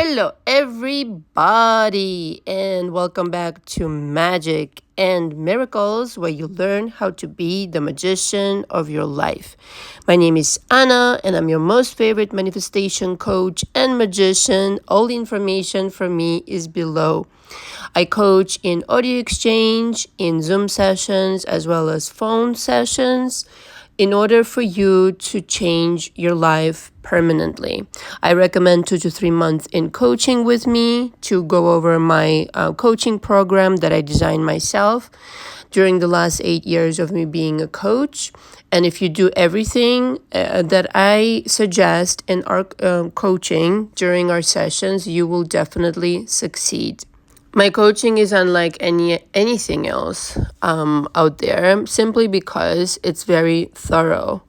Hello, everybody, and welcome back to Magic and Miracles, where you learn how to be the magician of your life. My name is Anna, and I'm your most favorite manifestation coach and magician. All the information from me is below. I coach in audio exchange, in Zoom sessions, as well as phone sessions, in order for you to change your life permanently. I recommend 2 to 3 months in coaching with me to go over my coaching program that I designed myself during the last 8 years of me being a coach. And if you do everything that I suggest in our coaching during our sessions, you will definitely succeed. My coaching is unlike anything else out there, simply because it's very thorough.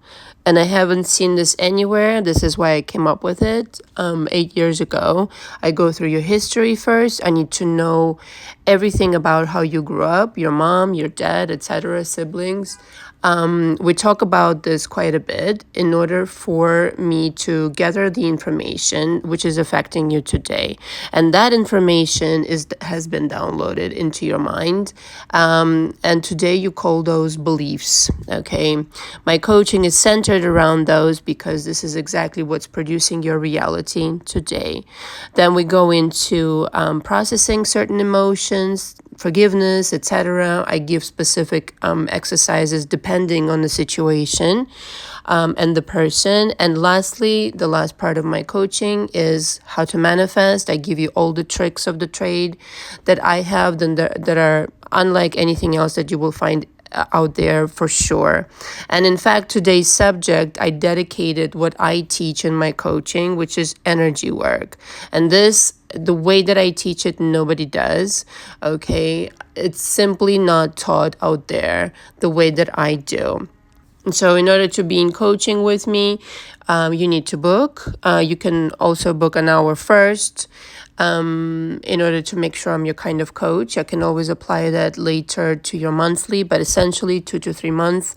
And I haven't seen this anywhere. This is why I came up with it 8 years ago. I go through your history first. I need to know everything about how you grew up, your mom, your dad, etc., siblings. We talk about this quite a bit in order for me to gather the information which is affecting you today. And that information has been downloaded into your mind. And today you call those beliefs, okay? My coaching is centered around those because this is exactly what's producing your reality today. Then we go into processing certain emotions, forgiveness, etc. I give specific exercises depending on the situation and the person. And lastly, the last part of my coaching is how to manifest. I give you all the tricks of the trade that I have that are unlike anything else that you will find out there for sure. And in fact, today's subject, I dedicated what I teach in my coaching, which is energy work. And the way that I teach it, nobody does, okay? It's simply not taught out there the way that I do. And so in order to be in coaching with me, you need to book. You can also book an hour first in order to make sure I'm your kind of coach. I can always apply that later to your monthly, but essentially 2 to 3 months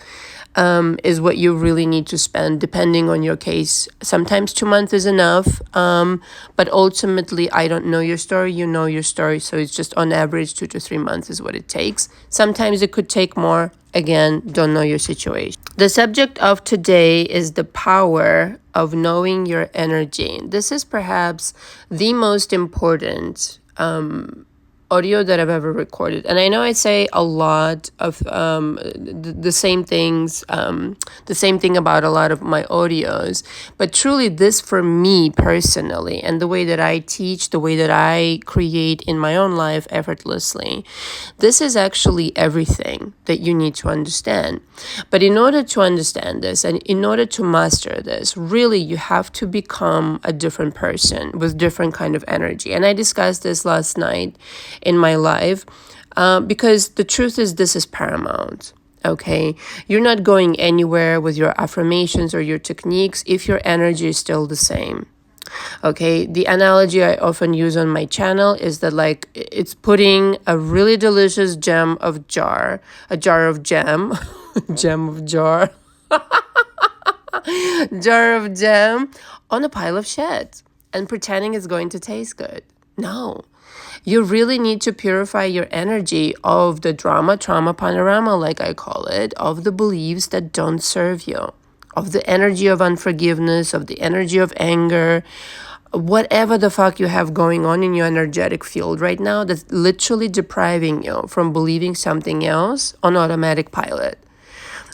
is what you really need to spend depending on your case. Sometimes 2 months is enough, but ultimately I don't know your story, you know your story, so it's just on average 2 to 3 months is what it takes. Sometimes it could take more. Again, don't know your situation. The subject of today is the power of knowing your energy. This is perhaps the most important audio that I've ever recorded. And I know I say a lot of the same things, the same thing about a lot of my audios, but truly this for me personally, and the way that I teach, the way that I create in my own life effortlessly, this is actually everything that you need to understand. But in order to understand this and in order to master this, really you have to become a different person with different kind of energy. And I discussed this last night in my life because the truth is this is paramount. Okay, you're not going anywhere with your affirmations or your techniques if your energy is still the same. Okay, the analogy I often use on my channel is that like it's putting a really delicious a jar of jam, jar of jam on a pile of shit and pretending it's going to taste good. No. You really need to purify your energy of the trauma panorama, like I call it, of the beliefs that don't serve you, of the energy of unforgiveness, of the energy of anger, whatever the fuck you have going on in your energetic field right now that's literally depriving you from believing something else on automatic pilot.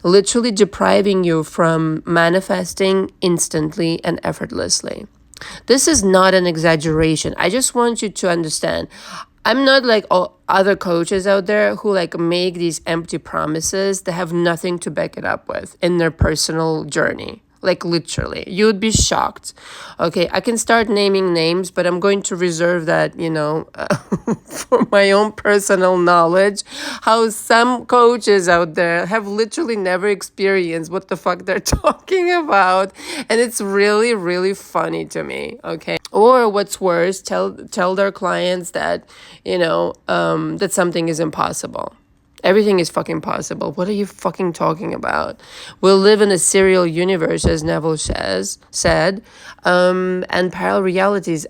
Literally depriving you from manifesting instantly and effortlessly. This is not an exaggeration. I just want you to understand. I'm not like all other coaches out there who like make these empty promises that have nothing to back it up with in their personal journey. Like literally, you would be shocked. Okay, I can start naming names, but I'm going to reserve that, for my own personal knowledge. How some coaches out there have literally never experienced what the fuck they're talking about. And it's really, really funny to me, okay? Or what's worse, tell their clients that, that something is impossible. Everything is fucking possible. What are you fucking talking about? We'll live in a serial universe, as Neville said, and parallel realities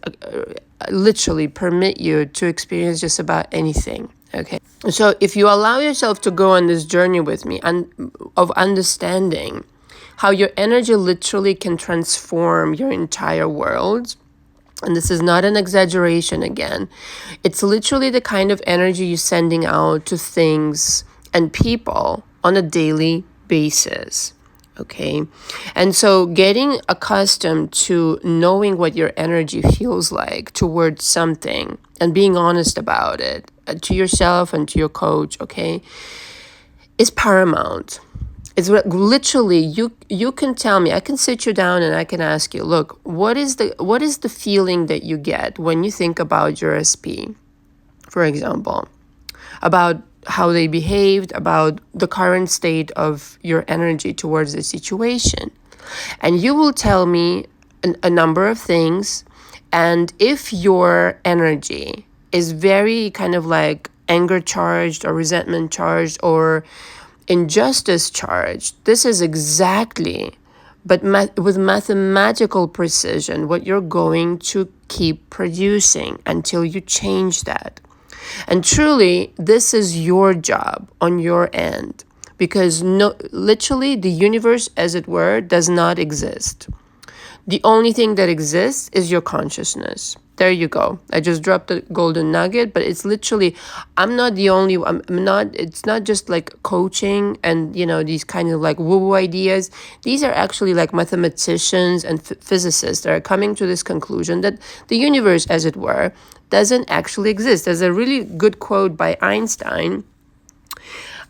literally permit you to experience just about anything. Okay. So if you allow yourself to go on this journey with me and of understanding how your energy literally can transform your entire world, and this is not an exaggeration again, it's literally the kind of energy you're sending out to things and people on a daily basis. Okay. And so getting accustomed to knowing what your energy feels like towards something and being honest about it to yourself and to your coach, okay, is paramount. It's literally, you can tell me, I can sit you down and I can ask you, look, what is the feeling that you get when you think about your SP, for example, about how they behaved, about the current state of your energy towards the situation. And you will tell me a number of things. And if your energy is very kind of like anger charged or resentment charged or injustice charged, this is exactly, but with mathematical precision, what you're going to keep producing until you change that. And truly, this is your job on your end, because literally the universe, as it were, does not exist. The only thing that exists is your consciousness. There you go. I just dropped the golden nugget, but it's literally, I'm not the only, it's not just like coaching and, these kind of like woo-woo ideas. These are actually like mathematicians and physicists that are coming to this conclusion that the universe, as it were, doesn't actually exist. There's a really good quote by Einstein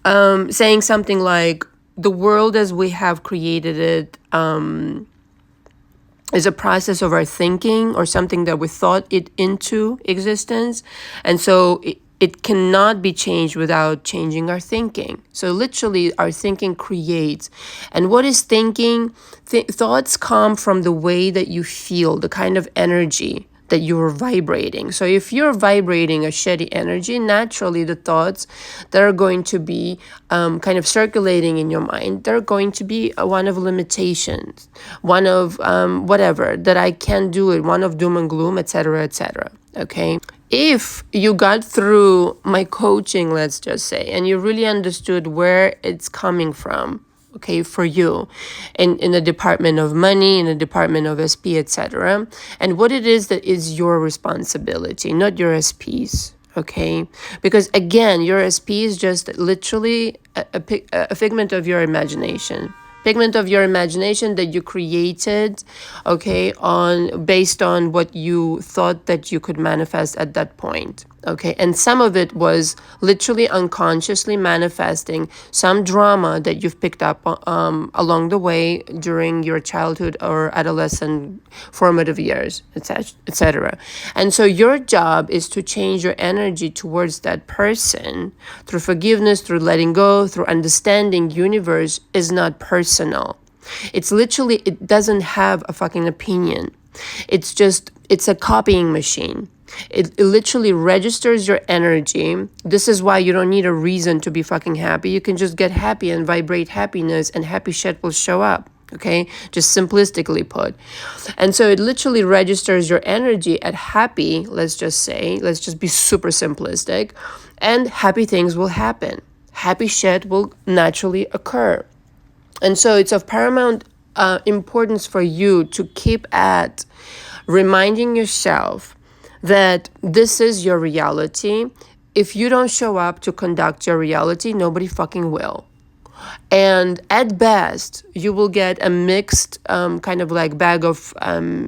saying something like, the world as we have created it, is a process of our thinking or something that we thought it into existence. And so it cannot be changed without changing our thinking. So literally our thinking creates. And what is thinking? Thoughts come from the way that you feel, the kind of energy that you're vibrating. So if you're vibrating a shitty energy, naturally the thoughts that are going to be kind of circulating in your mind, they're going to be one of limitations, one of whatever, that I can't do it, one of doom and gloom, etc., etc. Okay? If you got through my coaching, let's just say, and you really understood where it's coming from, okay, for you in the department of money, in the department of SP, etc., and what it is that is your responsibility, not your SP's, okay? Because again, your SP is just literally a figment of your imagination. Pigment of your imagination that you created, okay, based on what you thought that you could manifest at that point, okay? And some of it was literally unconsciously manifesting some drama that you've picked up along the way during your childhood or adolescent formative years, etc. And so your job is to change your energy towards that person through forgiveness, through letting go, through understanding universe is not personal. It's literally, it doesn't have a fucking opinion. It's a copying machine. It literally registers your energy. This is why you don't need a reason to be fucking happy. You can just get happy and vibrate happiness, and happy shit will show up. Okay, just simplistically put. And so it literally registers your energy at happy, let's just be super simplistic, and happy things will happen. Happy shit will naturally occur. And so it's of paramount importance for you to keep at reminding yourself that this is your reality. If you don't show up to conduct your reality, nobody fucking will. And at best, you will get a mixed kind of like bag of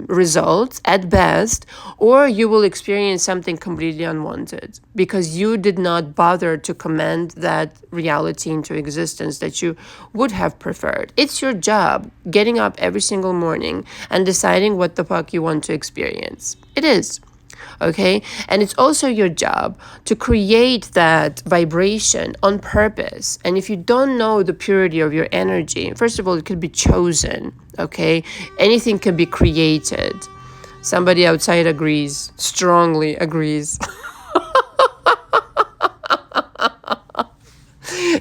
results at best, or you will experience something completely unwanted because you did not bother to command that reality into existence that you would have preferred. It's your job getting up every single morning and deciding what the fuck you want to experience. It is. Okay? And it's also your job to create that vibration on purpose. And if you don't know the purity of your energy, first of all, it could be chosen. Okay? Anything can be created. Somebody outside agrees, strongly agrees.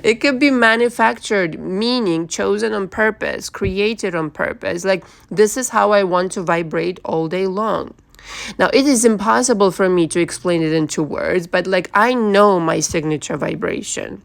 It could be manufactured, meaning chosen on purpose, created on purpose. Like, this is how I want to vibrate all day long. Now, it is impossible for me to explain it into words, but like I know my signature vibration.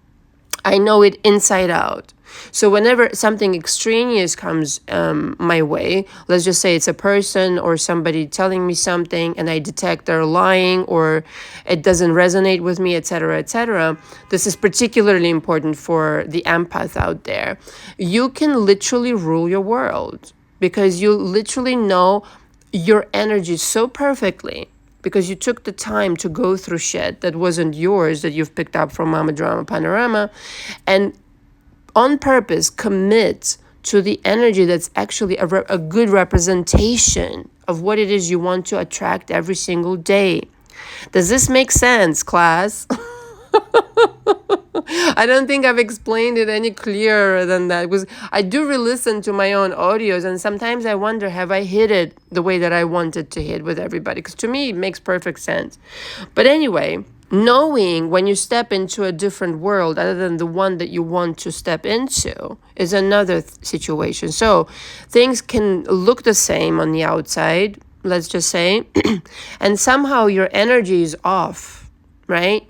I know it inside out. So whenever something extraneous comes my way, let's just say it's a person or somebody telling me something and I detect they're lying or it doesn't resonate with me, etc., etc. This is particularly important for the empath out there. You can literally rule your world because you literally know your energy so perfectly because you took the time to go through shit that wasn't yours, that you've picked up from Mama Drama Panorama, and on purpose commit to the energy that's actually a good representation of what it is you want to attract every single day. Does this make sense, class? I don't think I've explained it any clearer than that. Because I do re-listen to my own audios, and sometimes I wonder, have I hit it the way that I wanted to hit with everybody? Because to me, it makes perfect sense. But anyway, knowing when you step into a different world other than the one that you want to step into is another situation. So things can look the same on the outside, let's just say, and somehow your energy is off, right?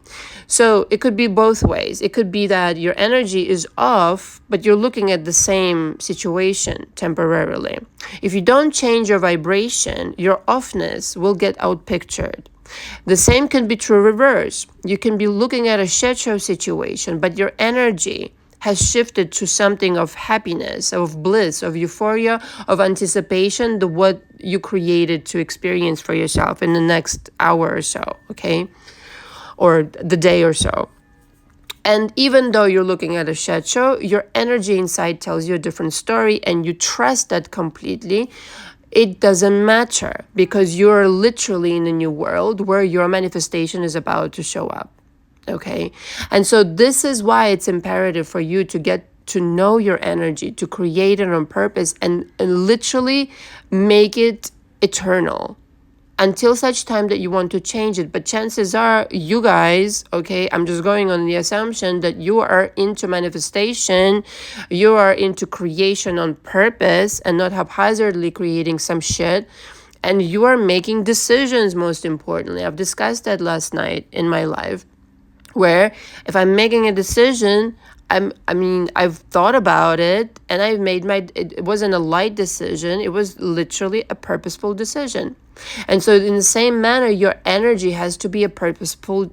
So it could be both ways. It could be that your energy is off, but you're looking at the same situation temporarily. If you don't change your vibration, your offness will get outpictured. The same can be true reverse. You can be looking at a shit show situation, but your energy has shifted to something of happiness, of bliss, of euphoria, of anticipation, the what you created to experience for yourself in the next hour or so, okay? Or the day or so. And even though you're looking at a shit show, your energy inside tells you a different story and you trust that completely. It doesn't matter because you're literally in a new world where your manifestation is about to show up. Okay? And so this is why it's imperative for you to get to know your energy, to create it on purpose and literally make it eternal. Until such time that you want to change it. But chances are, you guys, okay, I'm just going on the assumption that you are into manifestation, you are into creation on purpose and not haphazardly creating some shit. And you are making decisions, most importantly. I've discussed that last night in my live, where if I'm making a decision, I've thought about it and I've made it wasn't a light decision. It was literally a purposeful decision. And so in the same manner, your energy has to be a purposeful,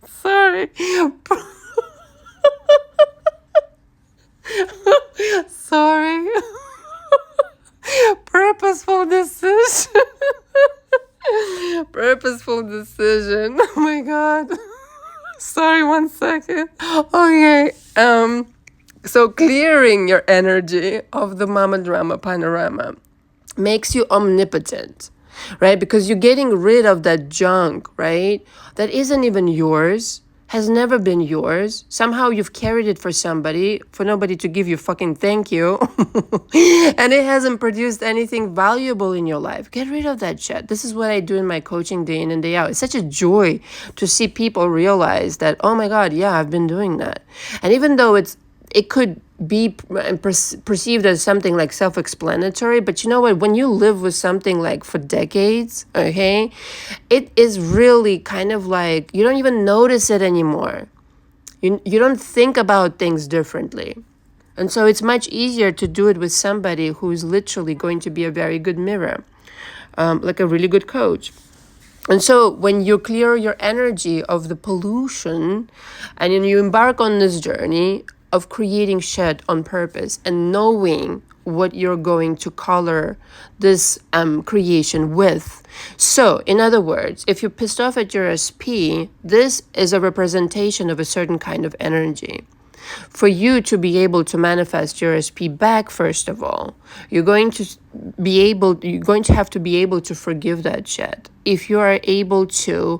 sorry. Sorry. Purposeful decision. Purposeful decision. Oh my God. Sorry, 1 second. Okay. So clearing your energy of the Mama Drama Panorama makes you omnipotent, right? Because you're getting rid of that junk, right? That isn't even yours, has never been yours. Somehow you've carried it for somebody, for nobody to give you fucking thank you. And it hasn't produced anything valuable in your life. Get rid of that shit. This is what I do in my coaching day in and day out. It's such a joy to see people realize that, oh my God, yeah, I've been doing that. And even though it could be perceived as something like self-explanatory, but you know what, when you live with something like for decades, okay, it is really kind of like you don't even notice it anymore. You don't think about things differently. And so it's much easier to do it with somebody who's literally going to be a very good mirror, like a really good coach. And so when you clear your energy of the pollution and then you embark on this journey of creating shit on purpose and knowing what you're going to color this creation with. So, in other words, if you're pissed off at your SP, this is a representation of a certain kind of energy. For you to be able to manifest your SP back, first of all, you're going to have to be able to forgive that shit. If you are able to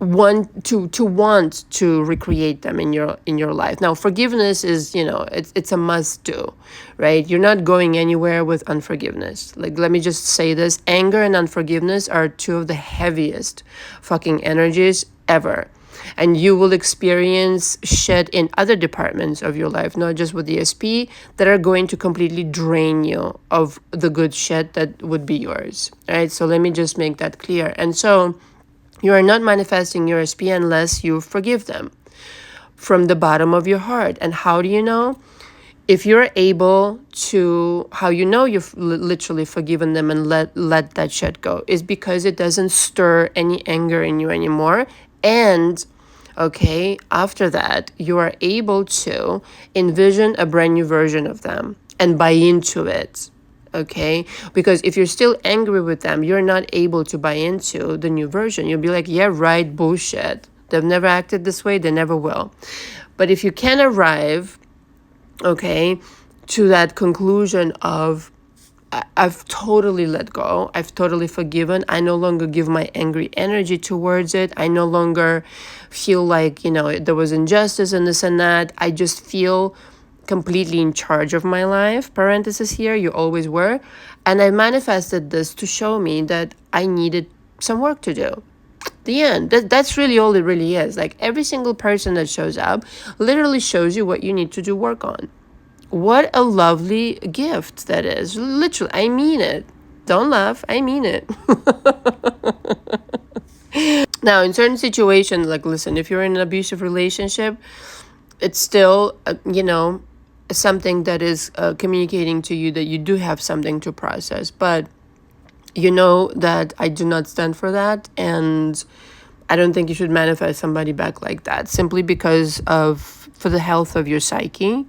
want to recreate them in your life. Now, forgiveness is, it's a must do, right? You're not going anywhere with unforgiveness. Like, let me just say this, anger and unforgiveness are two of the heaviest fucking energies ever. And you will experience shit in other departments of your life, not just with the SP, that are going to completely drain you of the good shit that would be yours. All right, so let me just make that clear. And so you are not manifesting your SP unless you forgive them from the bottom of your heart. And how do you know? If you're able to, how you know you've literally forgiven them and let that shit go is because it doesn't stir any anger in you anymore. And okay, after that, you are able to envision a brand new version of them and buy into it. Okay, because if you're still angry with them, you're not able to buy into the new version. You'll be like, yeah, right, bullshit. They've never acted this way, they never will. But if you can arrive, okay, to that conclusion of, I've totally let go, I've totally forgiven, I no longer give my angry energy towards it, I no longer feel like, there was injustice and this and that, I just feel completely in charge of my life, parenthesis here, you always were, and I manifested this to show me that I needed some work to do. The end. That's really all it really is. Like, every single person that shows up literally shows you what you need to do work on. What a lovely gift that is. Literally, I mean it. Don't laugh, I mean it. Now, in certain situations, like, listen, if you're in an abusive relationship, it's still, something that is communicating to you that you do have something to process. But you know that I do not stand for that, and I don't think you should manifest somebody back like that simply because for the health of your psyche.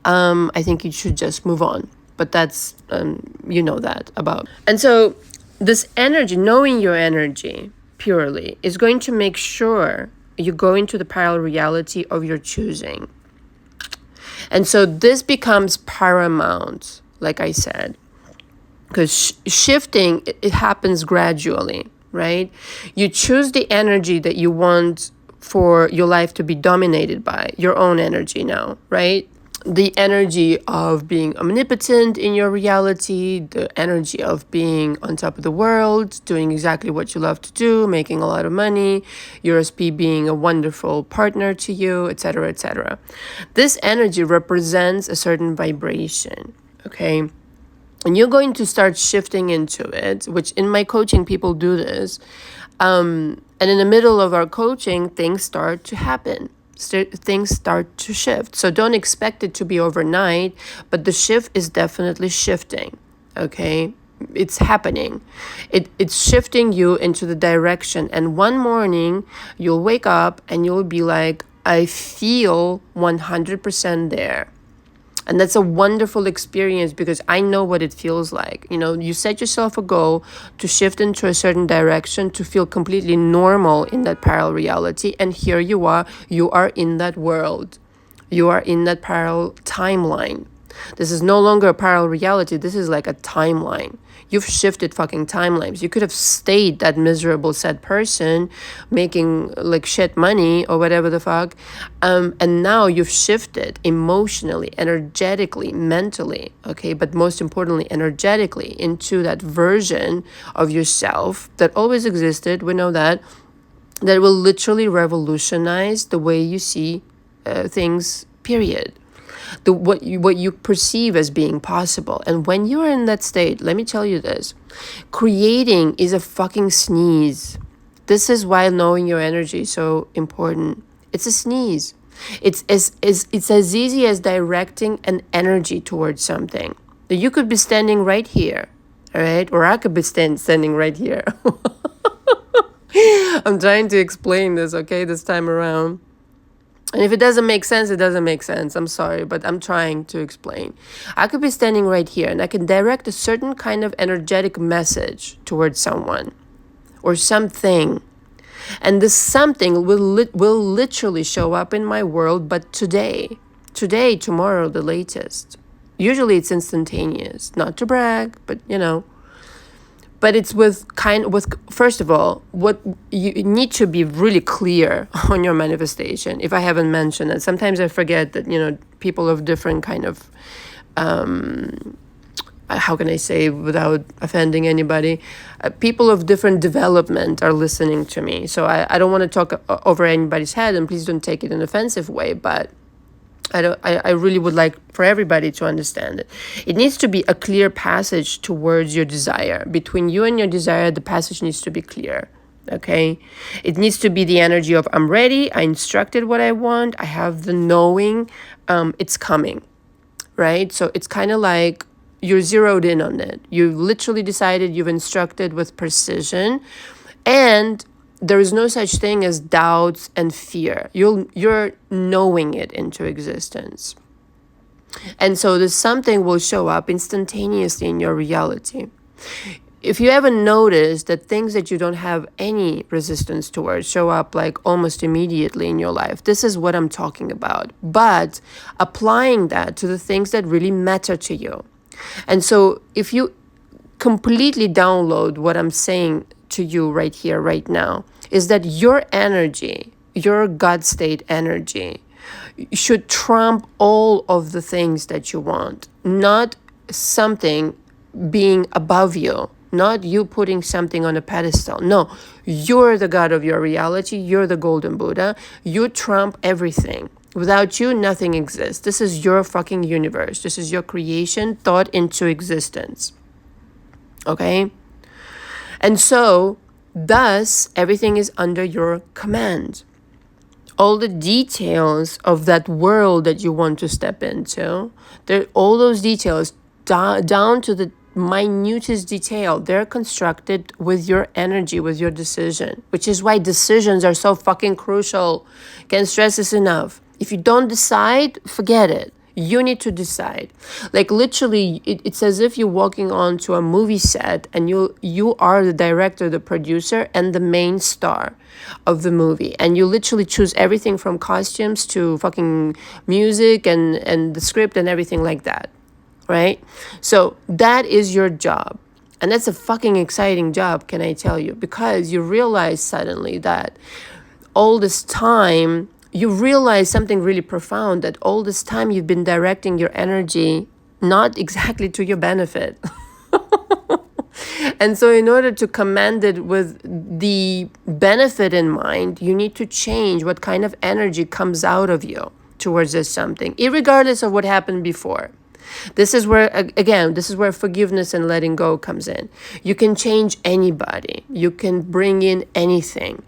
I think you should just move on. But that's, that about. And so this energy, knowing your energy purely, is going to make sure you go into the parallel reality of your choosing. And so this becomes paramount, like I said, because shifting, it happens gradually, right? You choose the energy that you want for your life to be dominated by, your own energy now, right? The energy of being omnipotent in your reality, the energy of being on top of the world, doing exactly what you love to do, making a lot of money, your SP being a wonderful partner to you, etc., etc. This energy represents a certain vibration, okay? And you're going to start shifting into it, which in my coaching, people do this. And in the middle of our coaching, things start to happen. Things start to shift. So don't expect it to be overnight, but the shift is definitely shifting, okay? It's happening. It's shifting you into the direction. And one morning, you'll wake up and you'll be like, I feel 100% there. And that's a wonderful experience because I know what it feels like. You set yourself a goal to shift into a certain direction, to feel completely normal in that parallel reality. And here you are in that world. You are in that parallel timeline. This is no longer a parallel reality. This is like a timeline. You've shifted fucking timelines. You could have stayed that miserable, sad person making like shit money or whatever the fuck. And now you've shifted emotionally, energetically, mentally, okay? But most importantly, energetically into that version of yourself that always existed. We know that will literally revolutionize the way you see things, period. What you perceive as being possible. And when you are in that state, let me tell you this, creating is a fucking sneeze. This is why knowing your energy is so important. It's a sneeze. It's as easy as directing an energy towards something. You could be standing right here, all right? Or I could be standing right here. I'm trying to explain this, okay, this time around. And if it doesn't make sense, it doesn't make sense. I'm sorry, but I'm trying to explain. I could be standing right here and I can direct a certain kind of energetic message towards someone or something. And this something will literally show up in my world, but today, tomorrow, the latest. Usually it's instantaneous, not to brag, but But it's with first of all, what you need to be really clear on your manifestation. If I haven't mentioned it, sometimes I forget that, people of different kind of how can I say without offending anybody, people of different development are listening to me. So I don't want to talk over anybody's head, and please don't take it in an offensive way, but I really would like for everybody to understand it. It needs to be a clear passage towards your desire. Between you and your desire, the passage needs to be clear. Okay? It needs to be the energy of I'm ready, I instructed what I want, I have the knowing, it's coming. Right? So it's kind of like you're zeroed in on it. You've literally decided, you've instructed with precision, and there is no such thing as doubts and fear. You're knowing it into existence. And so this something will show up instantaneously in your reality. If you ever notice that things that you don't have any resistance towards show up like almost immediately in your life, this is what I'm talking about. But applying that to the things that really matter to you. And so if you completely download what I'm saying to you right here, right now, is that your energy, your God state energy, should trump all of the things that you want, not something being above you, not you putting something on a pedestal. No, you're the God of your reality. You're the golden Buddha. You trump everything. Without you, nothing exists. This is your fucking universe. This is your creation thought into existence. Okay? And so, thus, everything is under your command. All the details of that world that you want to step into, all those details down to the minutest detail, they're constructed with your energy, with your decision, which is why decisions are so fucking crucial. Can't stress this enough. If you don't decide, forget it. You need to decide. Like literally, it's as if you're walking onto a movie set and you are the director, the producer, and the main star of the movie. And you literally choose everything from costumes to fucking music and the script and everything like that. Right? So that is your job. And that's a fucking exciting job, can I tell you? Because you realize suddenly that all this time, you realize something really profound, that all this time you've been directing your energy not exactly to your benefit. And so in order to command it with the benefit in mind, you need to change what kind of energy comes out of you towards this something, irregardless of what happened before. This is where, again, this is where forgiveness and letting go comes in. You can change anybody. You can bring in anything.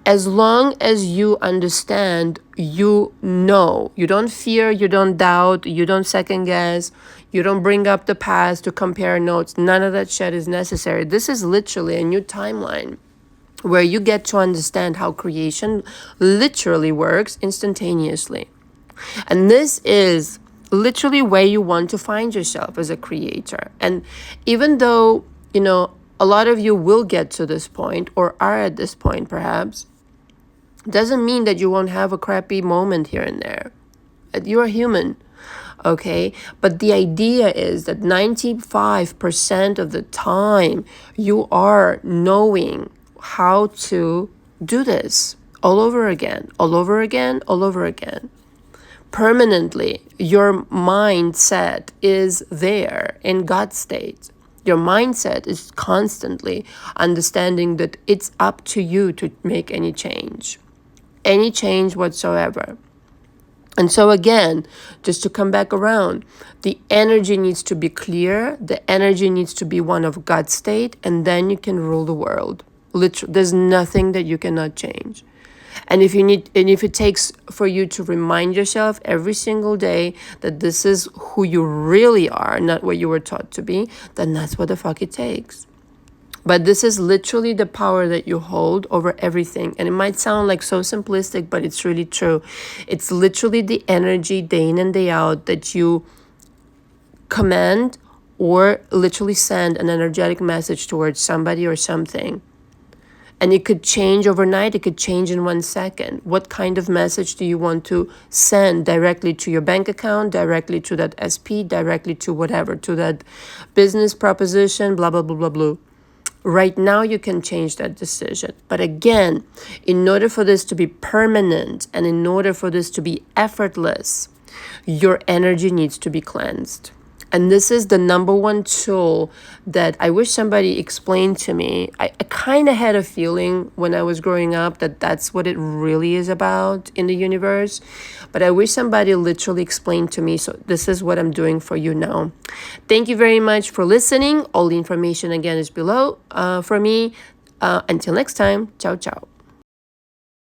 As long as you understand, you know. You don't fear, you don't doubt, you don't second guess, you don't bring up the past to compare notes. None of that shit is necessary. This is literally a new timeline where you get to understand how creation literally works instantaneously. And this is literally where you want to find yourself as a creator. And even though, a lot of you will get to this point or are at this point perhaps, doesn't mean that you won't have a crappy moment here and there. You're a human, okay? But the idea is that 95% of the time you are knowing how to do this all over again, all over again, all over again. Permanently, your mindset is there in God state. Your mindset is constantly understanding that it's up to you to make any change whatsoever. And so again, just to come back around, the energy needs to be clear. The energy needs to be one of God state, and then you can rule the world. Literally, there's nothing that you cannot change. And if it takes for you to remind yourself every single day that this is who you really are, not what you were taught to be, then that's what the fuck it takes. But this is literally the power that you hold over everything. And it might sound like so simplistic, but it's really true. It's literally the energy day in and day out that you command or literally send an energetic message towards somebody or something. And it could change overnight. It could change in 1 second. What kind of message do you want to send directly to your bank account, directly to that SP, directly to whatever, to that business proposition, blah, blah, blah, blah, blah. Right now, you can change that decision. But again, in order for this to be permanent and in order for this to be effortless, your energy needs to be cleansed. And this is the number one tool that I wish somebody explained to me. I kind of had a feeling when I was growing up that that's what it really is about in the universe. But I wish somebody literally explained to me. So this is what I'm doing for you now. Thank you very much for listening. All the information again is below for me. Until next time, ciao, ciao.